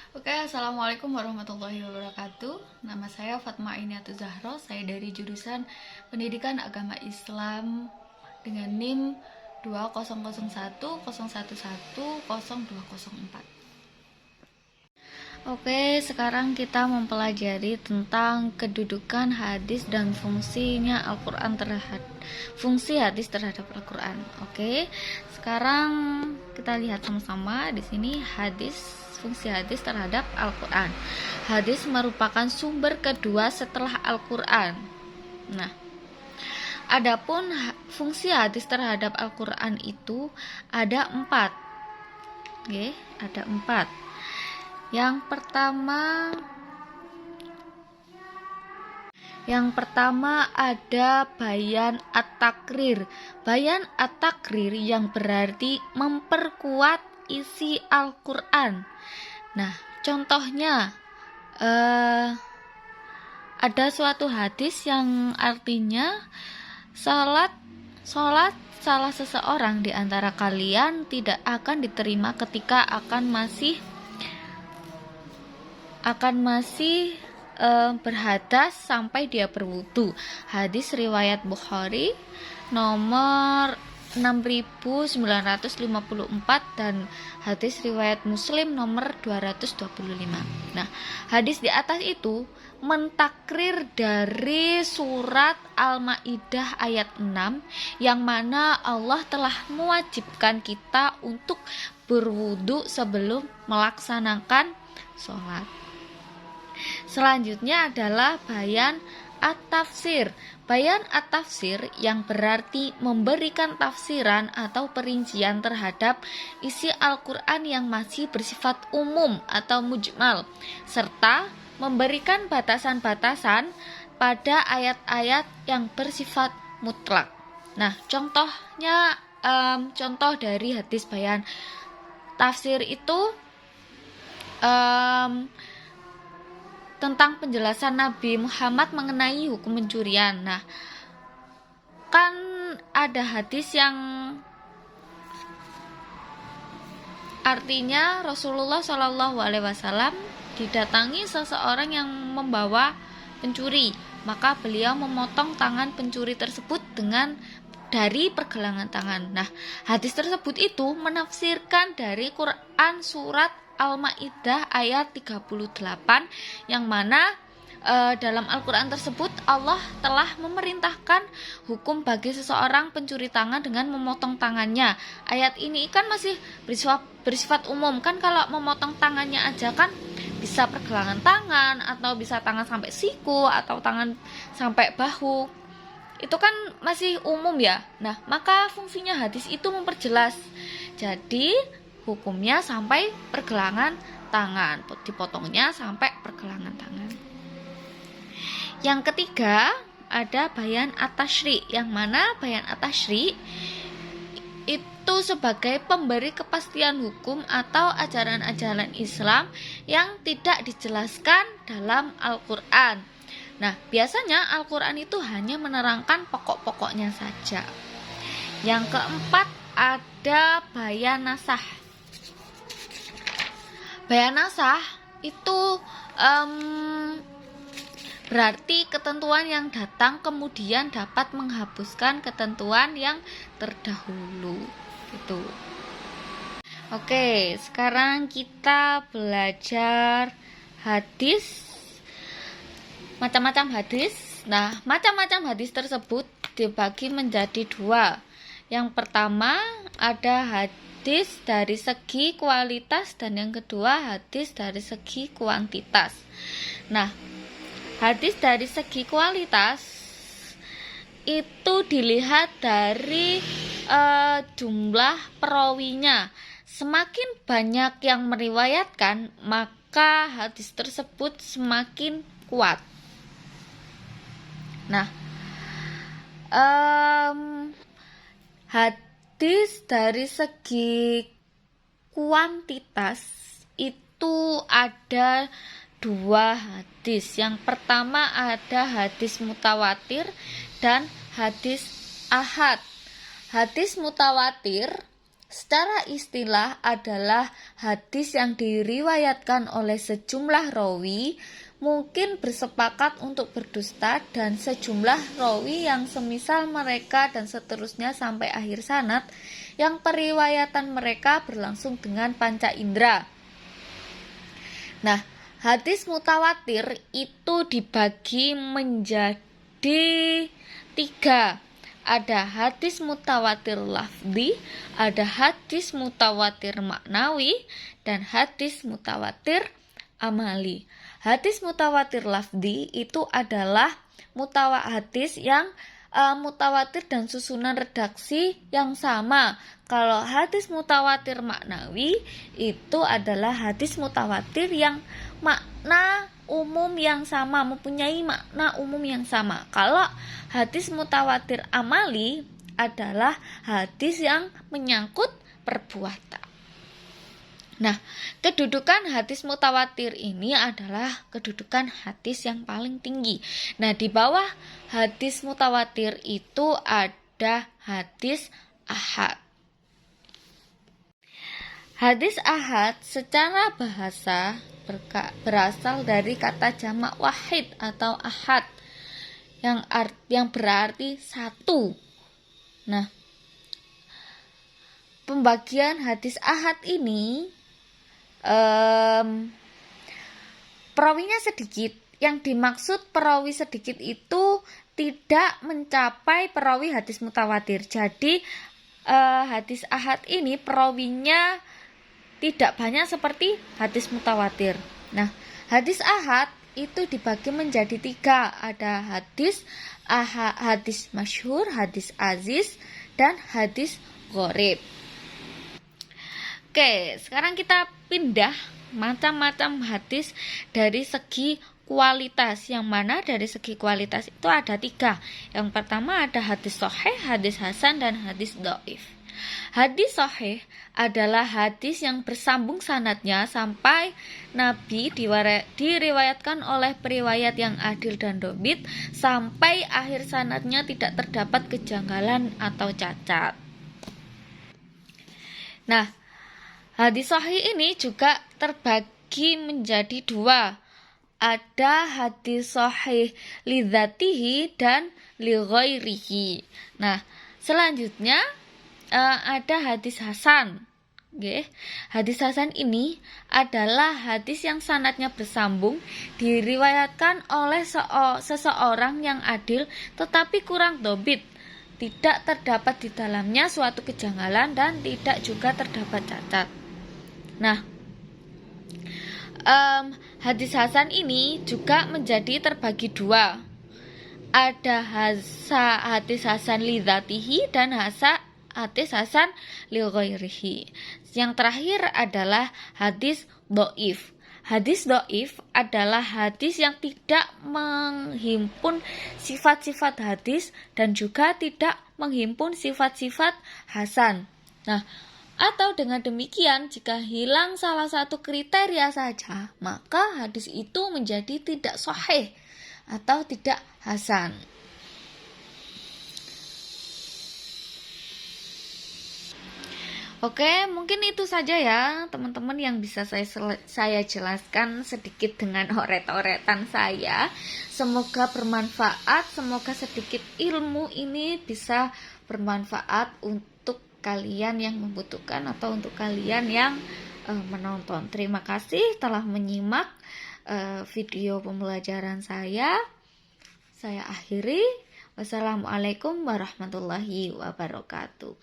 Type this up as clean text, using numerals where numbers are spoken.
Oke, assalamualaikum warahmatullahi wabarakatuh. Nama saya Fatma Ainiatul Zahro. Saya dari jurusan Pendidikan Agama Islam dengan NIM 2001011024. Oke, sekarang kita mempelajari tentang kedudukan hadis dan fungsi hadis terhadap Al-Qur'an. Oke, sekarang kita lihat sama-sama di sini fungsi hadis terhadap Al-Qur'an. Hadis merupakan sumber kedua setelah Al-Qur'an. Nah, adapun fungsi hadis terhadap Al-Qur'an itu ada 4. Oke, ada 4. Yang pertama ada bayan at-takrir. Bayan at-takrir yang berarti memperkuat isi Al-Qur'an. Nah, contohnya ada suatu hadis yang artinya salat salah seseorang di antara kalian tidak akan diterima ketika akan masih berhadas sampai dia berwudu. Hadis riwayat Bukhari nomor 6954 dan hadis riwayat Muslim nomor 225. Nah, hadis di atas itu mentakrir dari surat Al-Maidah ayat 6 yang mana Allah telah mewajibkan kita untuk berwudu sebelum melaksanakan sholat. Selanjutnya adalah bayan at-tafsir. Bayan at-tafsir yang berarti memberikan tafsiran atau perincian terhadap isi Al-Qur'an yang masih bersifat umum atau mujmal, serta memberikan batasan-batasan pada ayat-ayat yang bersifat mutlak. Nah, contoh dari hadis bayan tafsir itu tentang penjelasan Nabi Muhammad mengenai hukum pencurian. Nah, kan ada hadis yang artinya Rasulullah SAW didatangi seseorang yang membawa pencuri, maka beliau memotong tangan pencuri tersebut dari pergelangan tangan. Nah, hadis tersebut itu menafsirkan dari Quran surat Al-Maidah ayat 38 yang mana dalam Al-Quran tersebut Allah telah memerintahkan hukum bagi seseorang pencuri tangan dengan memotong tangannya. Ayat ini kan masih bersifat umum, kan kalau memotong tangannya aja kan bisa pergelangan tangan atau bisa tangan sampai siku atau tangan sampai bahu. Itu kan masih umum ya. Nah, maka fungsinya hadis itu memperjelas. Jadi hukumnya sampai pergelangan tangan, dipotongnya sampai pergelangan tangan. Yang ketiga ada bayan at-tasyri, yang mana bayan at-tasyri itu sebagai pemberi kepastian hukum atau ajaran-ajaran Islam yang tidak dijelaskan dalam Al-Qur'an. Nah, biasanya Al-Qur'an itu hanya menerangkan pokok-pokoknya saja. Yang keempat ada bayan nasah. Bayan nasah itu berarti ketentuan yang datang kemudian dapat menghapuskan ketentuan yang terdahulu. Gitu. Oke, sekarang kita belajar hadis, macam-macam hadis. Nah, macam-macam hadis tersebut dibagi menjadi 2. Yang pertama ada hadis dari segi kualitas dan yang kedua hadis dari segi kuantitas. Nah, hadis dari segi kualitas itu dilihat dari jumlah perawinya. Semakin banyak yang meriwayatkan, maka hadis tersebut semakin kuat. Nah, hadis dari segi kuantitas itu ada 2 hadis. Yang pertama ada hadis mutawatir dan hadis ahad. Hadis mutawatir Secara istilah adalah hadis yang diriwayatkan oleh sejumlah rawi mungkin bersepakat untuk berdusta dan sejumlah rawi yang semisal mereka dan seterusnya sampai akhir sanad yang periwayatan mereka berlangsung dengan panca indera. Nah, hadis mutawatir itu dibagi menjadi 3. Ada hadis mutawatir lafzi, ada hadis mutawatir maknawi, dan hadis mutawatir amali. Hadis mutawatir lafzi itu adalah hadis yang mutawatir dan susunan redaksi yang sama. Kalau hadis mutawatir maknawi itu adalah hadis mutawatir yang makna umum yang sama, mempunyai makna umum yang sama. Kalau hadis mutawatir amali adalah hadis yang menyangkut perbuatan. Nah, kedudukan hadis mutawatir ini adalah kedudukan hadis yang paling tinggi. Nah, di bawah hadis mutawatir itu ada hadis ahad. Hadis ahad secara bahasa berasal dari kata jamak wahid atau ahad yang berarti satu. Nah, pembagian hadis ahad ini perawinya sedikit. Yang dimaksud perawi sedikit itu tidak mencapai perawi hadis mutawatir. Jadi hadis ahad ini perawinya tidak banyak seperti hadis mutawatir. Nah, hadis ahad itu dibagi menjadi 3. Ada hadis masyhur, hadis aziz, dan hadis gharib. Oke, sekarang kita pindah macam-macam hadis dari segi kualitas. Yang mana dari segi kualitas itu ada 3. Yang pertama ada hadis sahih, hadis hasan, dan hadis dhaif. Hadis sahih adalah hadis yang bersambung sanadnya sampai Nabi diriwayatkan oleh periwayat yang adil dan dhabit sampai akhir sanadnya tidak terdapat kejanggalan atau cacat. Nah, hadis sahih ini juga terbagi menjadi 2. Ada hadis sahih li dzatihi dan li ghairihi. Nah, selanjutnya ada hadis hasan. Hadis hasan ini adalah hadis yang sanadnya bersambung, diriwayatkan oleh seseorang yang adil tetapi kurang dhabit. Tidak terdapat di dalamnya suatu kejanggalan dan tidak juga terdapat cacat. Nah, hadis hasan ini juga menjadi terbagi 2. Ada hadis hasan li dzatihi dan hadis hasan li ghairihi. Yang terakhir adalah hadis dhaif. Hadis dhaif adalah hadis yang tidak menghimpun sifat-sifat hadis dan juga tidak menghimpun sifat-sifat hasan. Nah, atau dengan demikian jika hilang salah satu kriteria saja, maka hadis itu menjadi tidak sahih atau tidak hasan. Oke, mungkin itu saja ya teman-teman yang bisa saya jelaskan sedikit dengan oret-oretan saya. Semoga bermanfaat, semoga sedikit ilmu ini bisa bermanfaat untuk kalian yang membutuhkan atau untuk kalian yang menonton. Terima kasih telah menyimak video pembelajaran saya. Saya akhiri. Wassalamualaikum warahmatullahi wabarakatuh.